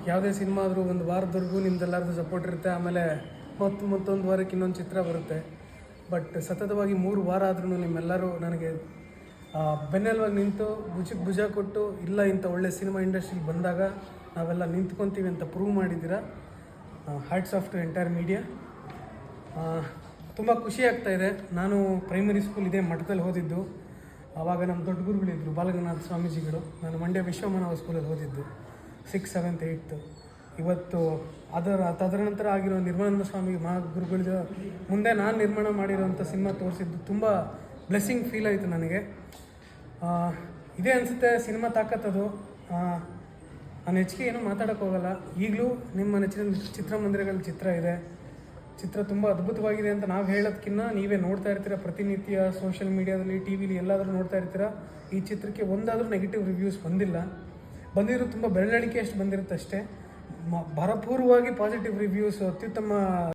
ಯಾವುದೇ ಸಿನಿಮಾ ಆದರೂ ಒಂದು ವಾರದವರೆಗೂ ನಿಮ್ದೆಲ್ಲರದ್ದು ಸಪೋರ್ಟ್ ಇರುತ್ತೆ. ಆಮೇಲೆ ಮತ್ತೊಂದು ವಾರಕ್ಕೆ ಇನ್ನೊಂದು ಚಿತ್ರ ಬರುತ್ತೆ. ಬಟ್ ಸತತವಾಗಿ 3 ವಾರ ಆದ್ರೂ ನಿಮ್ಮೆಲ್ಲರೂ ನನಗೆ ಬೆನ್ನೆಲುವಾಗಿ ನಿಂತು ಭುಜಕ್ಕೆ ಭುಜ ಕೊಟ್ಟು ಇಲ್ಲ ಇಂಥ ಒಳ್ಳೆ ಸಿನಿಮಾ ಇಂಡಸ್ಟ್ರಿಗೆ ಬಂದಾಗ ನಾವೆಲ್ಲ ನಿಂತ್ಕೊತೀವಿ ಅಂತ ಪ್ರೂವ್ ಮಾಡಿದ್ದೀರಾ. Hats off to entire media. ತುಂಬ ಖುಷಿ ಆಗ್ತಾಯಿದೆ. ನಾನು ಪ್ರೈಮರಿ ಸ್ಕೂಲ್ ಇದೇ ಮಠದಲ್ಲಿ ಓದಿದ್ದು. ಆವಾಗ ನಮ್ಮ ದೊಡ್ಡ ಗುರುಗಳಿದ್ದರು ಬಾಲಗಂಗಾಧರ ಸ್ವಾಮೀಜಿಗಳು. ನಾನು ಮಂಡ್ಯ ವಿಶ್ವಮಾನವ ಸ್ಕೂಲಲ್ಲಿ ಓದಿದ್ದು 6th 7th 8th. ಇವತ್ತು ಅದರ ನಂತರ ಆಗಿರೋ ನಿರ್ಮಲಾನಂದ ಸ್ವಾಮಿ ಮಹಾಗುರುಗಳ ಮುಂದೆ ನಾನು ನಿರ್ಮಾಣ ಮಾಡಿರೋಂಥ ಸಿನಿಮಾ ತೋರಿಸಿದ್ದು ತುಂಬ ಬ್ಲೆಸ್ಸಿಂಗ್ ಫೀಲ್ ಆಯಿತು ನನಗೆ. ಇದೇ ಅನಿಸುತ್ತೆ ಸಿನಿಮಾ ತಾಕತ್ತದು. ನಾನು ಹೆಚ್ಚಿಗೆ ಏನೂ ಮಾತಾಡೋಕ್ಕೆ ಹೋಗಲ್ಲ. ಈಗಲೂ ನಿಮ್ಮ ನೆಚ್ಚಿನ ಚಿತ್ರಮಂದಿರಗಳ ಚಿತ್ರ ಇದೆ. ಚಿತ್ರ ತುಂಬ ಅದ್ಭುತವಾಗಿದೆ ಅಂತ ನಾವು ಹೇಳೋದಕ್ಕಿಂತ ನೀವೇ ನೋಡ್ತಾ ಇರ್ತೀರ. ಪ್ರತಿನಿತ್ಯ ಸೋಷಿಯಲ್ ಮೀಡಿಯಾದಲ್ಲಿ ಟಿ ವಿಲಿ ಎಲ್ಲಾದರೂ ನೋಡ್ತಾ ಇರ್ತೀರ. ಈ ಚಿತ್ರಕ್ಕೆ ಒಂದಾದರೂ ನೆಗೆಟಿವ್ ರಿವ್ಯೂಸ್ ಬಂದಿರೋ ತುಂಬ ಬೆರಳಿಕೆ ಅಷ್ಟು ಬಂದಿರುತ್ತೆ ಅಷ್ಟೇ. ಭರಪೂರ್ವವಾಗಿ ಪಾಸಿಟಿವ್ ರಿವ್ಯೂಸ್, ಅತ್ಯುತ್ತಮ